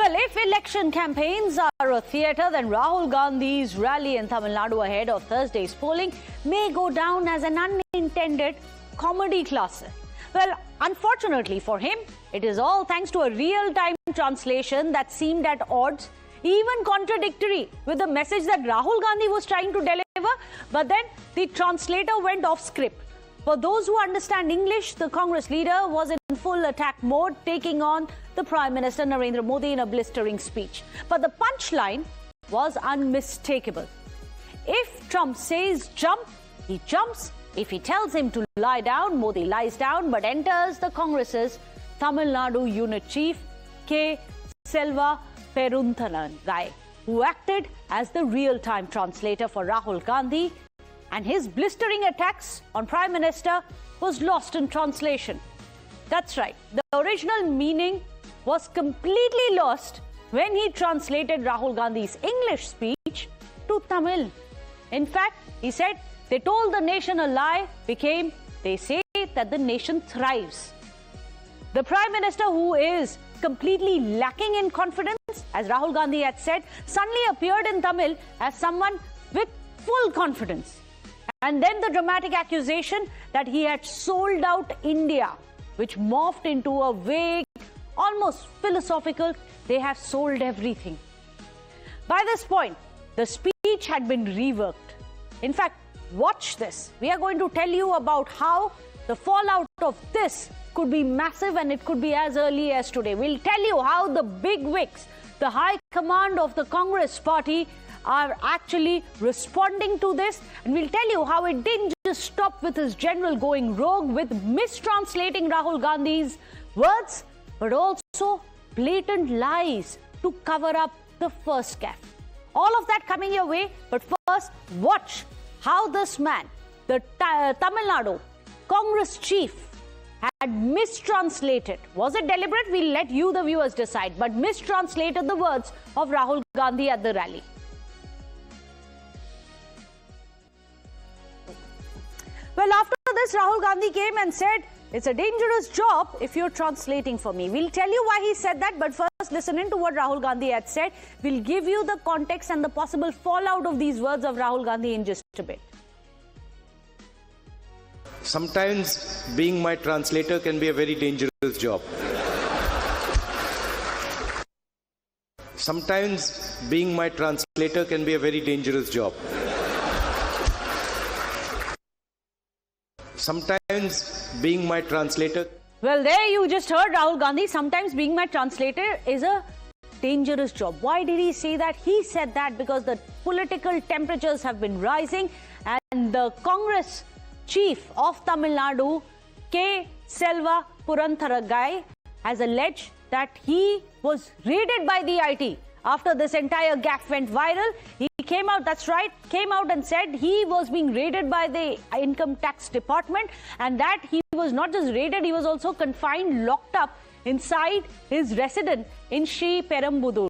Well, if election campaigns are a theatre, then Rahul Gandhi's rally in Tamil Nadu ahead of Thursday's polling may go down as an unintended comedy classic. Well, unfortunately for him, it is all thanks to a real-time translation that seemed at odds, even contradictory with the message that Rahul Gandhi was trying to deliver, but then the translator went off script. For those who understand English, the Congress leader was in full attack mode, taking on the Prime Minister Narendra Modi in a blistering speech. But the punchline was unmistakable. If Trump says jump, he jumps. If he tells him to lie down, Modi lies down, but enters the Congress's Tamil Nadu unit chief, K. Selva Perunthangai, who acted as the real-time translator for Rahul Gandhi, and his blistering attacks on Prime Minister was lost in translation. That's right, the original meaning was completely lost when he translated Rahul Gandhi's English speech to Tamil. In fact, he said, "They told the nation a lie," became, "They say that the nation thrives." The Prime Minister, who is completely lacking in confidence, as Rahul Gandhi had said, suddenly appeared in Tamil as someone with full confidence. And then the dramatic accusation that he had sold out India, which morphed into a vague, almost philosophical, "they have sold everything." By this point, the speech had been reworked. In fact, watch this. We are going to tell you about how the fallout of this could be massive, and it could be as early as today. We'll tell you how the big wigs, the high command of the Congress party, are actually responding to this, and we'll tell you how it didn't just stop with his general going rogue with mistranslating Rahul Gandhi's words, but also blatant lies to cover up the first gaffe. All of that coming your way, but first, watch how this man, the Tamil Nadu Congress chief, had mistranslated. Was it deliberate? We'll let you, the viewers, decide, but mistranslated the words of Rahul Gandhi at the rally. Well, after this, Rahul Gandhi came and said, "It's a dangerous job if you're translating for me." We'll tell you why he said that, but first listen in to what Rahul Gandhi had said. We'll give you the context and the possible fallout of these words of Rahul Gandhi in just a bit. Sometimes being my translator can be a very dangerous job. Sometimes being my translator can be a very dangerous job. Sometimes being my translator. Well, there you just heard Rahul Gandhi. Sometimes being my translator is a dangerous job. Why did he say that? He said that because the political temperatures have been rising, and the Congress chief of Tamil Nadu, K. Selva Perunthangai, has alleged that he was raided by the IT. After this entire gaffe went viral, he came out, that's right, came out and said he was being raided by the income tax department, and that he was not just raided, he was also confined, locked up inside his residence in Sri Perumbudur.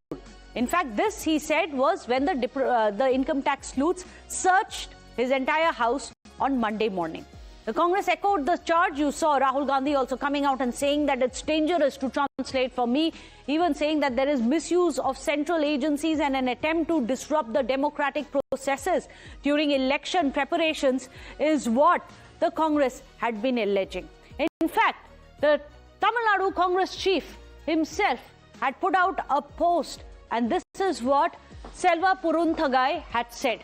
In fact, this, he said, was when the income tax sleuths searched his entire house on Monday morning. The Congress echoed the charge. You saw Rahul Gandhi also coming out and saying that it's dangerous to translate for me, even saying that there is misuse of central agencies and an attempt to disrupt the democratic processes during election preparations is what the Congress had been alleging. In fact, the Tamil Nadu Congress chief himself had put out a post, and this is what Selva Perunthangai had said.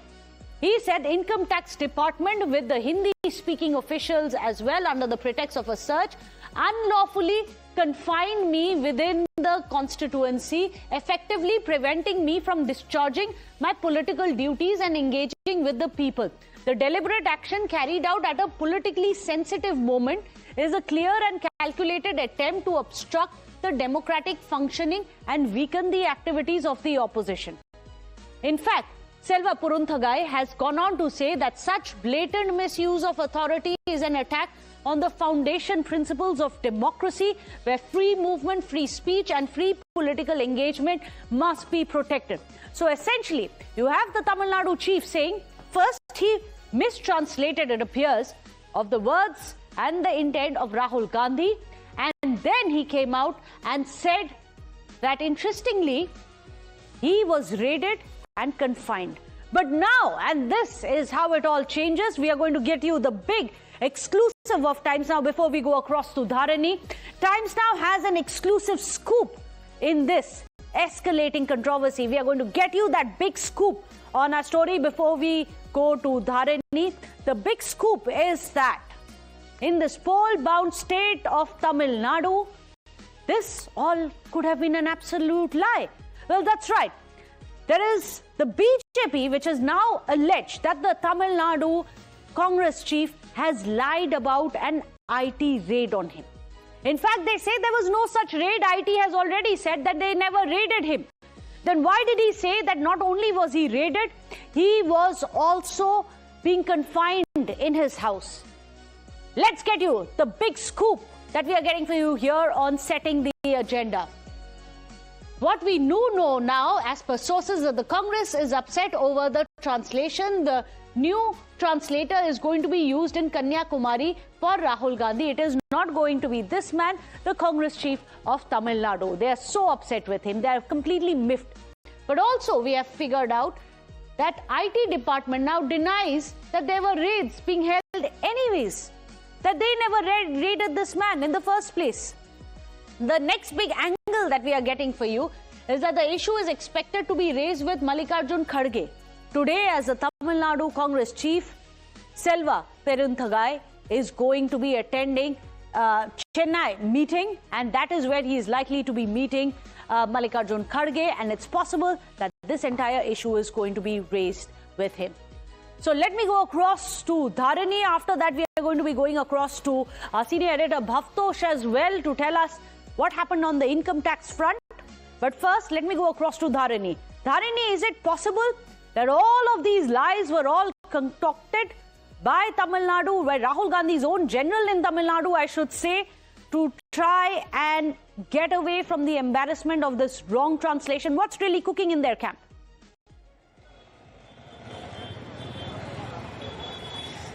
He said, "Income tax department with the Hindi-speaking officials as well, under the pretext of a search, unlawfully confined me within the constituency, effectively preventing me from discharging my political duties and engaging with the people. The deliberate action carried out at a politically sensitive moment is a clear and calculated attempt to obstruct the democratic functioning and weaken the activities of the opposition." In fact, Selva Perunthangai has gone on to say that such blatant misuse of authority is an attack on the foundation principles of democracy, where free movement, free speech, and free political engagement must be protected. So essentially, you have the Tamil Nadu chief saying, first he mistranslated, it appears, of the words and the intent of Rahul Gandhi, and then he came out and said that interestingly, he was raided and confined. But now, and this is how it all changes, we are going to get you the big exclusive of Times Now before we go across to Dharani. Times Now has an exclusive scoop in this escalating controversy. We are going to get you that big scoop on our story before we go to Dharani. The big scoop is that in this poll-bound state of Tamil Nadu, this all could have been an absolute lie. Well, that's right. There is the BJP which has now alleged that the Tamil Nadu Congress chief has lied about an IT raid on him. In fact, they say there was no such raid. IT has already said that they never raided him. Then why did he say that not only was he raided, he was also being confined in his house? Let's get you the big scoop that we are getting for you here on Setting the Agenda. What we know now, as per sources of the Congress, is upset over the translation. The new translator is going to be used in Kanyakumari for Rahul Gandhi. It is not going to be this man, the Congress chief of Tamil Nadu. They are so upset with him. They are completely miffed. But also, we have figured out that IT department now denies that there were raids being held anyways, that they never raided this man in the first place. The next big angle that we are getting for you is that the issue is expected to be raised with Mallikarjun Kharge. Today, as the Tamil Nadu Congress chief, Selva Perunthaggai is going to be attending Chennai meeting, and that is where he is likely to be meeting Mallikarjun Kharge, and it's possible that this entire issue is going to be raised with him. So let me go across to Dharani. After that, we are going to be going across to our senior editor Bhavtosh as well to tell us what happened on the income tax front. But first, let me go across to Dharani. Dharani, is it possible that all of these lies were all concocted by Tamil Nadu, by Rahul Gandhi's own general in Tamil Nadu, I should say, to try and get away from the embarrassment of this wrong translation? What's really cooking in their camp?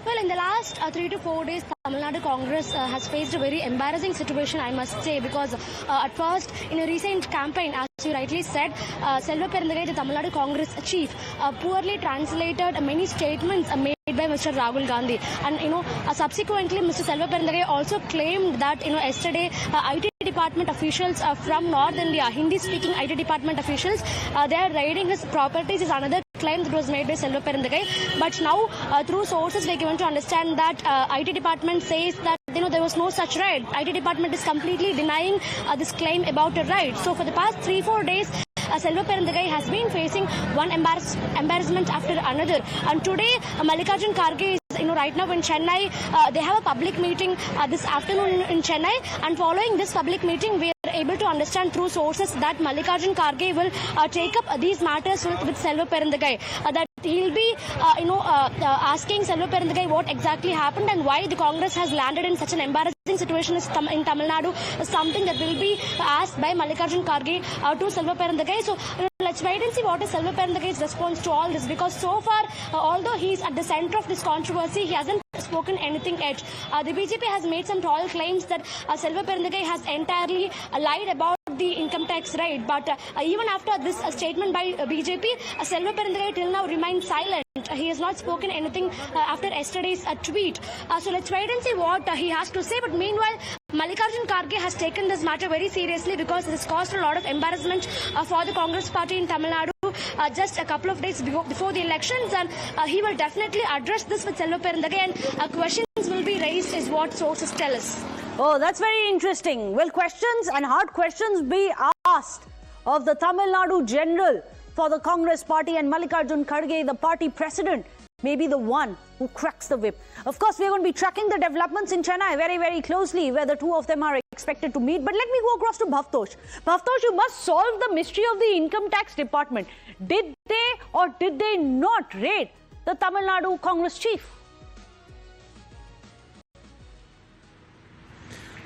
Well, in the last 3 to 4 days, Tamil Nadu Congress has faced a very embarrassing situation, I must say, because at first, in a recent campaign, as you rightly said, Selva Perunthaggai, the Tamil Nadu Congress chief, poorly translated many statements made by Mr. Rahul Gandhi. And, subsequently, Mr. Selva Perunthaggai also claimed that, yesterday, IT department officials from North India, Hindi-speaking IT department officials, they are raiding his properties is another claim that was made by Selva Perunthaggai. But now, through sources, we are given to understand that IT department says that there was no such raid. IT department is completely denying this claim about a raid. So for the past 3-4 days, Selva Perunthaggai has been facing one embarrassment after another. And today, Mallikarjun Kharge is right now in Chennai. They have a public meeting this afternoon in Chennai. And following this public meeting, we are able to understand through sources that Mallikarjun Kharge will take up these matters with Selva Perunthaggai. That he'll be, asking Selva Perunthaggai what exactly happened and why the Congress has landed in such an embarrassing situation in Tamil Nadu, something that will be asked by Mallikarjun Kharge to Selva Perunthaggai. So let's wait and see what is Selva Perunthagai's response to all this, because so far, although he's at the center of this controversy, he hasn't spoken anything yet. The BJP has made some tall claims that Selva Perunthaggai has entirely lied about the income tax raid. But even after this statement by BJP, Selva Perunthaggai till now remains silent. He has not spoken anything after yesterday's tweet. So let's wait and see what he has to say. But meanwhile, Mallikarjun Kharge has taken this matter very seriously because it has caused a lot of embarrassment for the Congress party in Tamil Nadu just a couple of days before the elections, and he will definitely address this with Selva Perunthaggai, and questions will be raised is what sources tell us. Oh, that's very interesting. Will questions and hard questions be asked of the Tamil Nadu general for the Congress party, and Mallikarjun Kharge, the party president, may be the one who cracks the whip? Of course, we are going to be tracking the developments in Chennai very, very closely, where the two of them are expected to meet. But let me go across to Bhavtosh. Bhavtosh, you must solve the mystery of the income tax department. Did they or did they not raid the Tamil Nadu Congress chief?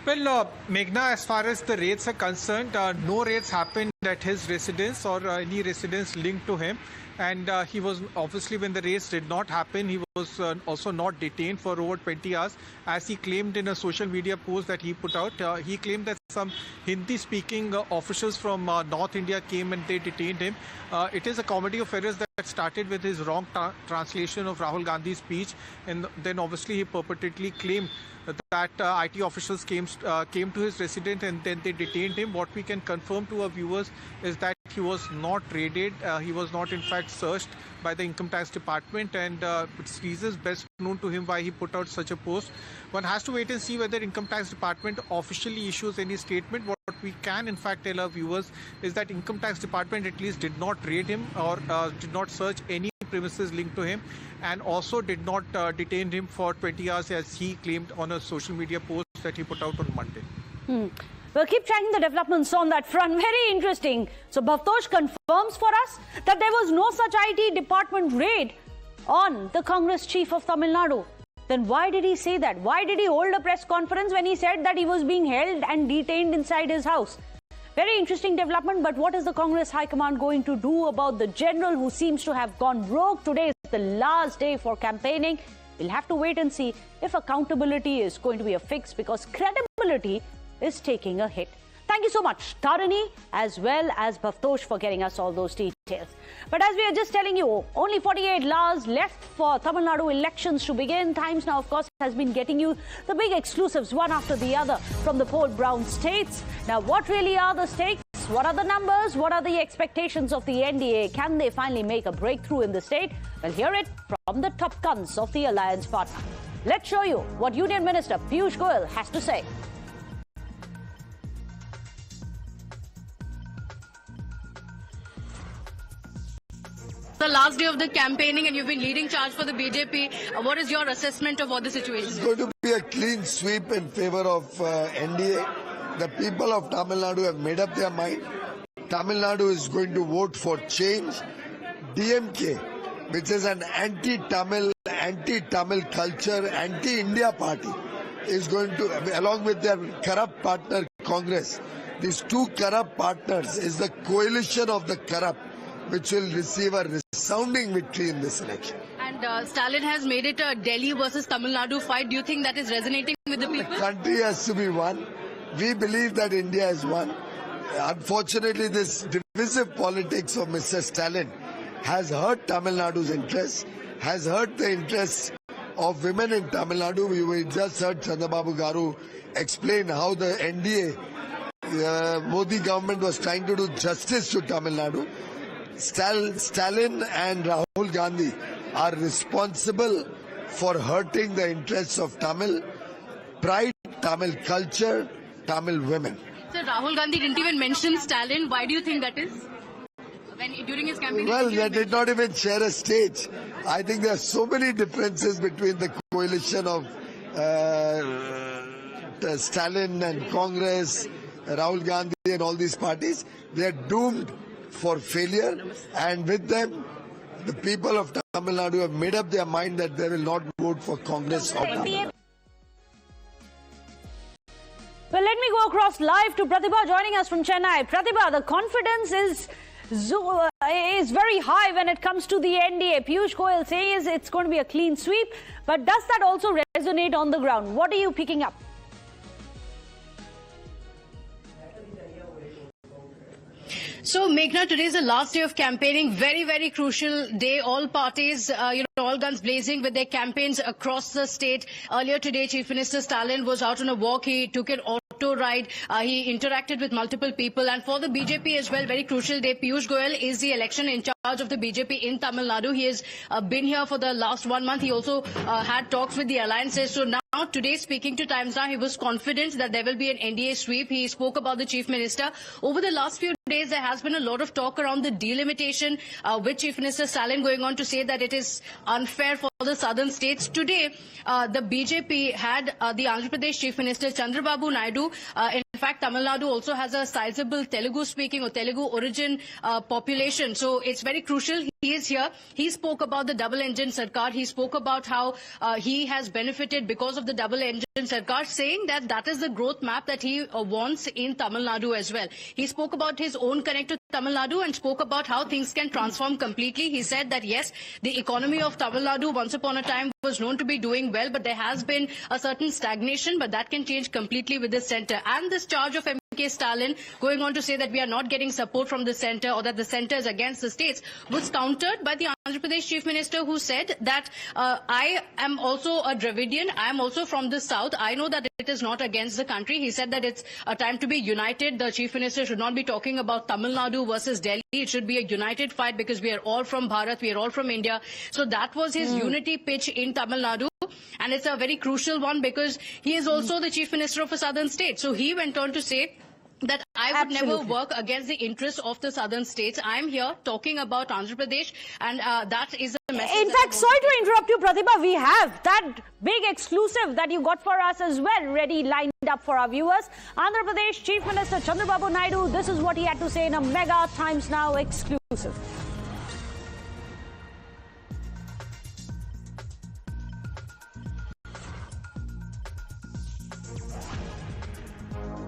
Well, Meghna, as far as the raids are concerned, no raids happened at his residence or any residence linked to him. And he was obviously, when the raids did not happen, he was also not detained for over 20 hours. As he claimed in a social media post that he put out, he claimed that some Hindi-speaking officials from North India came and they detained him. It is a comedy of errors that started with his wrong translation of Rahul Gandhi's speech, and then obviously he purportedly claimed that IT officials came to his residence and then they detained him. What we can confirm to our viewers is that he was not raided. He was not in fact searched by the income tax department, and it's reasons best known to him why he put out such a post. One has to wait and see whether income tax department officially issues any statement. What we can in fact tell our viewers is that income tax department at least did not raid him or did not search any premises linked to him, and also did not detain him for 20 hours as he claimed on a social media post that he put out on Monday. We'll keep tracking the developments on that front. Very interesting. So Bhavtosh confirms for us that there was no such IT department raid on the Congress chief of Tamil Nadu. Then why did he say that? Why did he hold a press conference when he said that he was being held and detained inside his house? Very interesting development, but what is the Congress High Command going to do about the general who seems to have gone rogue? Today is the last day for campaigning. We'll have to wait and see if accountability is going to be a fix, because credibility is taking a hit. Thank you so much, Tarini, as well as Bhavtosh, for getting us all those details. But as we are just telling you, only 48 hours left for Tamil Nadu elections to begin. Times now, of course, has been getting you the big exclusives, one after the other, from the poll-brown states. Now, what really are the stakes? What are the numbers? What are the expectations of the NDA? Can they finally make a breakthrough in the state? Well, hear it from the top guns of the alliance partner. Let's show you what Union Minister Piyush Goyal has to say. The last day of the campaigning, and you've been leading charge for the BJP. What is your assessment of what the situation is? It's going to be a clean sweep in favor of NDA. The people of Tamil Nadu have made up their mind. Tamil Nadu is going to vote for change. DMK, which is an anti-Tamil culture, anti-India party, is going to, along with their corrupt partner Congress, these two corrupt partners is the coalition of the corrupt, which will receive a resounding victory in this election. And Stalin has made it a Delhi versus Tamil Nadu fight. Do you think that is resonating with the people? The country has to be won. We believe that India has won. Unfortunately, this divisive politics of Mr. Stalin has hurt Tamil Nadu's interests, has hurt the interests of women in Tamil Nadu. We just heard Chandrababu Garu explain how the NDA, Modi government was trying to do justice to Tamil Nadu. Stalin and Rahul Gandhi are responsible for hurting the interests of Tamil pride, Tamil culture, Tamil women. Sir, Rahul Gandhi didn't even mention Stalin. Why do you think that is? During his campaign? Well, they did not even share a stage. I think there are so many differences between the coalition of Stalin and Congress, Rahul Gandhi and all these parties. They are doomed for failure, and with them, the people of Tamil Nadu have made up their mind that they will not vote for Congress or Tamil. Well, let me go across live to Pratibha joining us from Chennai. Pratibha, the confidence is very high when it comes to the NDA. Piyush Goyal says it's going to be a clean sweep, but does that also resonate on the ground? What are you picking up? So, Meghna, today is the last day of campaigning. Very, very crucial day. All parties, all guns blazing with their campaigns across the state. Earlier today, Chief Minister Stalin was out on a walk. He took an auto ride. He interacted with multiple people. And for the BJP as well, very crucial day. Piyush Goyal is the election in charge of the BJP in Tamil Nadu. He has been here for the last 1 month. He also had talks with the alliances. So now, today, speaking to Times Now, he was confident that there will be an NDA sweep. He spoke about the Chief Minister. Over the last few days, there has been a lot of talk around the delimitation with Chief Minister Stalin going on to say that it is unfair for the southern states. Today, the BJP had the Andhra Pradesh Chief Minister Chandrababu Naidu. In fact, Tamil Nadu also has a sizable Telugu-speaking or Telugu origin population. So it's very crucial. He is here. He spoke about the double-engine Sarkar. He spoke about how he has benefited because of the double-engine Sarkar, saying that that is the growth map that he wants in Tamil Nadu as well. He spoke about his own connect to Tamil Nadu and spoke about how things can transform completely. He said that yes, the economy of Tamil Nadu once upon a time was known to be doing well, but there has been a certain stagnation, but that can change completely with the centre. And this charge of M.K. Stalin going on to say that we are not getting support from the centre or that the centre is against the states was countered by the Andhra Pradesh Chief Minister, who said that I am also a Dravidian, I am also from the south, I know that it is not against the country. He said that it's a time to be united. The Chief Minister should not be talking about Tamil Nadu versus Delhi. It should be a united fight because we are all from Bharat, we are all from India. So that was his unity pitch in Tamil Nadu. And it's a very crucial one because he is also the Chief Minister of a southern state. So he went on to say that I would never work against the interests of the southern states. I am here talking about Andhra Pradesh, and that is the message. In fact, sorry to interrupt you, Pratibha, we have that big exclusive that you got for us as well, ready, lined up for our viewers. Andhra Pradesh Chief Minister Chandrababu Naidu, this is what he had to say in a Mega Times Now exclusive.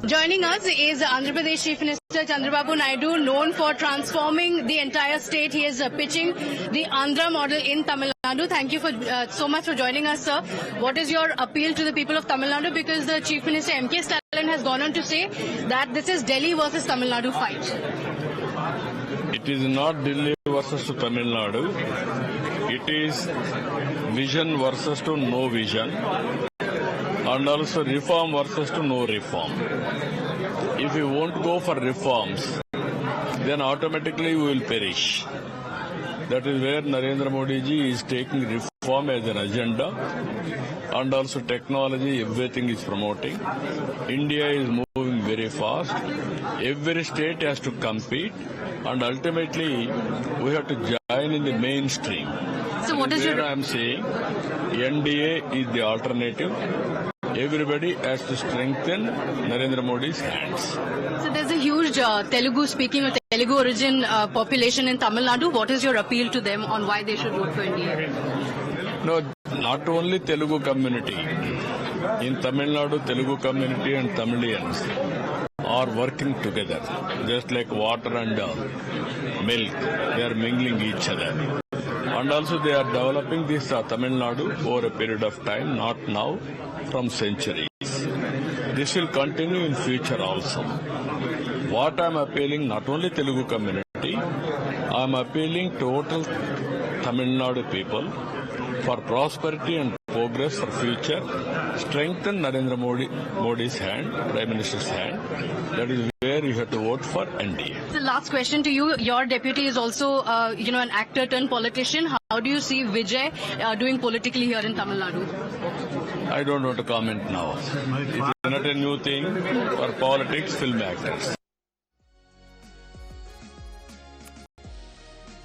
Joining us is Andhra Pradesh Chief Minister Chandrababu Naidu, known for transforming the entire state. He is pitching the Andhra model in Tamil Nadu. Thank you for so much for joining us, sir. What is your appeal to the people of Tamil Nadu? Because the Chief Minister M.K. Stalin has gone on to say that this is Delhi versus Tamil Nadu fight. It is not Delhi versus Tamil Nadu. It is vision versus to no vision. And also reform versus to no reform. If we won't go for reforms, then automatically we will perish. That is where Narendra Modi ji is taking reform as an agenda, and also technology, everything is promoting. India is moving very fast. Every state has to compete, and ultimately we have to join in the mainstream. So what is your... I am saying NDA is the alternative. Everybody has to strengthen Narendra Modi's hands. So there's a huge Telugu-speaking or Telugu origin population in Tamil Nadu. What is your appeal to them on why they should vote for India? No, not only Telugu community. In Tamil Nadu, Telugu community and Tamilians are working together. Just like water and milk, they are mingling each other. And also they are developing this Tamil Nadu over a period of time, not now, from centuries. This will continue in future also. What I am appealing, not only Telugu community, I am appealing to total Tamil Nadu people for prosperity and progress for future. Strengthen Narendra Modi's hand, Prime Minister's hand. That is where you have to vote for NDA. The last question to you. Your deputy is also, an actor turned politician. How do you see Vijay doing politically here in Tamil Nadu? I don't want to comment now. It is not a new thing for politics, film actors.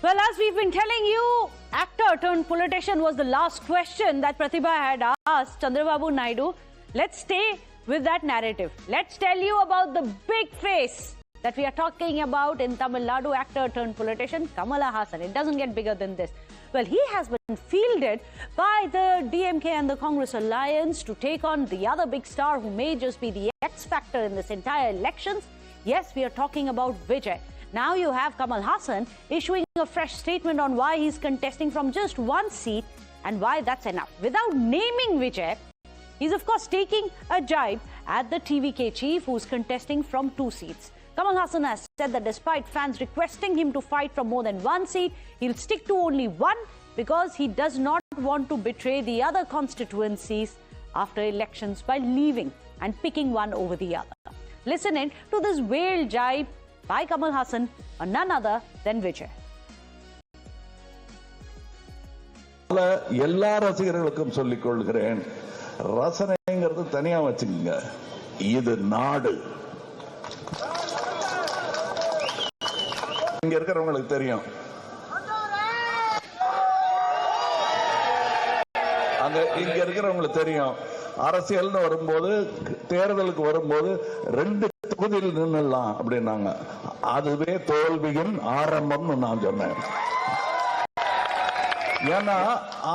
Well, as we've been telling you, actor turned politician was the last question that Pratibha had asked Chandrababu Naidu. Let's stay with that narrative. Let's tell you about the big face that we are talking about in Tamil Nadu, actor turned politician Kamal Haasan. It doesn't get bigger than this. Well, he has been fielded by the DMK and the Congress alliance to take on the other big star who may just be the X factor in this entire elections. Yes, we are talking about Vijay. Now you have Kamal Haasan issuing a fresh statement on why he's contesting from just one seat and why that's enough. Without naming Vijay, he's of course taking a jibe at the TVK chief who's contesting from 2 seats. Kamal Haasan has said that despite fans requesting him to fight from more than 1 seat, he'll stick to only 1 because he does not want to betray the other constituencies after elections by leaving and picking one over the other. Listen in to this veiled jibe by Kamal Haasan on none other than Vijay. எல்லா ரசிகர்களுக்கும் சொல்லிக் கொள்கிறேன், ரசனைங்கிறது தனியா வச்சுக்கோங்க, இது நாடு. இங்க இருக்கிறவங்களுக்கு தெரியும், இங்க இருக்கிறவங்களுக்கு தெரியும். அரசியல்னு வரும்போது, தேர்தலுக்கு வரும்போது 2 தொகுதியில் நின்னலாம் அப்படின்னாங்க. அதுவே தோல்வியின் ஆரம்பம்னு நான் சொன்னேன். ஏன்னா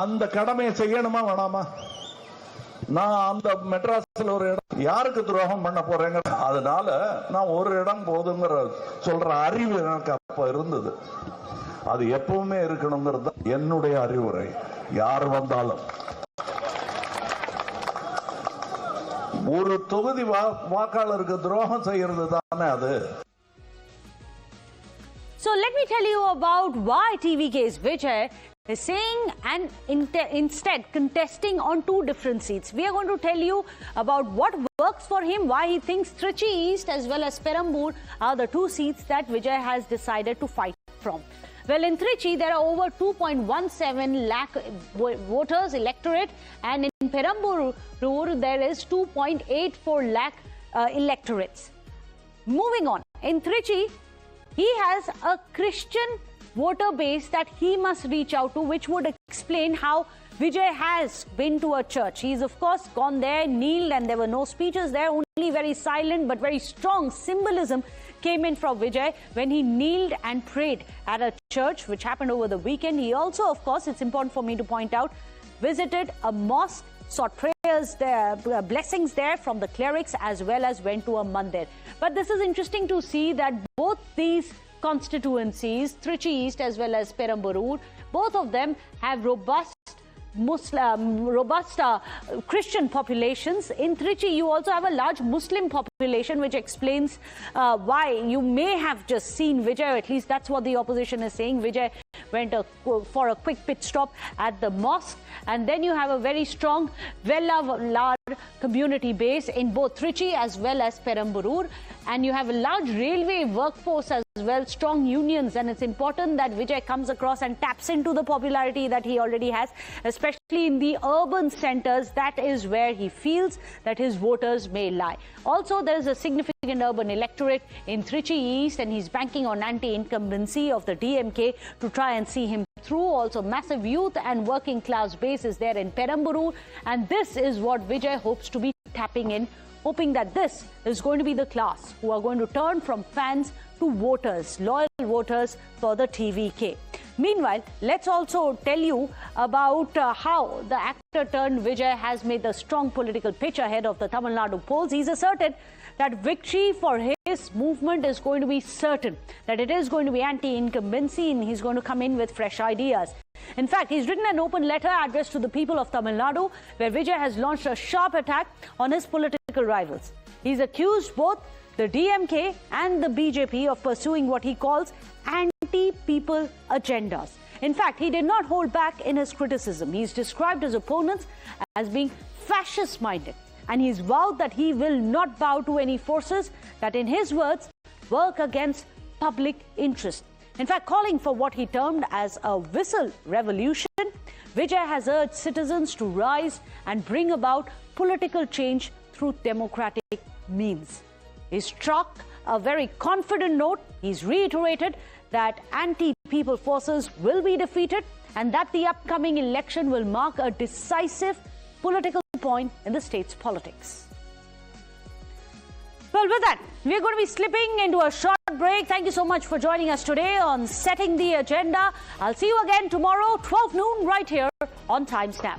அந்த கடமையை செய்யணுமா வேணாமா? நான் அந்த மெட்ராஸ்ல ஒரு இடம் யாருக்கு துரோகம் பண்ண போறேங்க, அதனால நான் ஒரு இடம் போதுங்கிற சொல்ற அறிவு எனக்கு அப்ப இருந்தது. அது எப்பவுமே இருக்கணுங்கிறது என்னுடைய அறிவுரை. யார் வந்தாலும் ஒரு தொகுதி வாக்காளருக்கு துரோகம் செய்யறது தானே அது. So let me tell you about why TVK's Vijay is saying and instead contesting on 2 different seats. We are going to tell you about what works for him, why he thinks Trichy East as well as Perambur are the 2 seats that Vijay has decided to fight from. Well, in Trichy, there are over 2.17 lakh voters, electorate, and in Perambur, there is 2.84 lakh electorates. Moving on, in Trichy, he has a Christian voter base that he must reach out to, which would explain how Vijay has been to a church. He's of course gone there, kneeled, and there were no speeches there, only very silent but very strong symbolism came in from Vijay when he kneeled and prayed at a church, which happened over the weekend. He also, of course, it's important for me to point out, visited a mosque, sought prayers there, blessings there from the clerics, as well as went to a mandir. But this is interesting to see that both these constituencies, Trichy East as well as Perambur, both of them have robust Christian populations. In Trichy, you also have a large Muslim population, which explains why you may have just seen Vijay, at least that's what the opposition is saying. Vijay went for a quick pit stop at the mosque, and then you have a very strong, large community base in both Trichy as well as Perambur, and you have a large railway workforce as well, strong unions, and it's important that Vijay comes across and taps into the popularity that he already has, especially in the urban centers. That is where he feels that his voters may lie. Also, there is a significant urban electorate in Trichy East, and he's banking on anti-incumbency of the DMK to try and see him through. Also, massive youth and working class base is there in Perambur, and this is what Vijay hopes to be tapping in, hoping that this is going to be the class who are going to turn from fans to voters, loyal voters for the TVK. Meanwhile, let's also tell you about how the actor turned Vijay has made a strong political pitch ahead of the Tamil Nadu polls. He's asserted that victory for his movement is going to be certain, that it is going to be anti-incumbency, and he's going to come in with fresh ideas. In fact, he's written an open letter addressed to the people of Tamil Nadu, where Vijay has launched a sharp attack on his political rivals. He's accused both the DMK and the BJP of pursuing what he calls anti-people agendas. In fact, he did not hold back in his criticism. He's described his opponents as being fascist-minded, and he's vowed that he will not bow to any forces that, in his words, work against public interest. In fact, calling for what he termed as a whistle revolution, Vijay has urged citizens to rise and bring about political change through democratic means. He struck a very confident note. He's reiterated that anti-people forces will be defeated, and that the upcoming election will mark a decisive political point in the state's politics. Well, with that, we're going to be slipping into a short break. Thank you so much for joining us today on Setting the Agenda. I'll see you again tomorrow, 12 noon, right here on Times Now.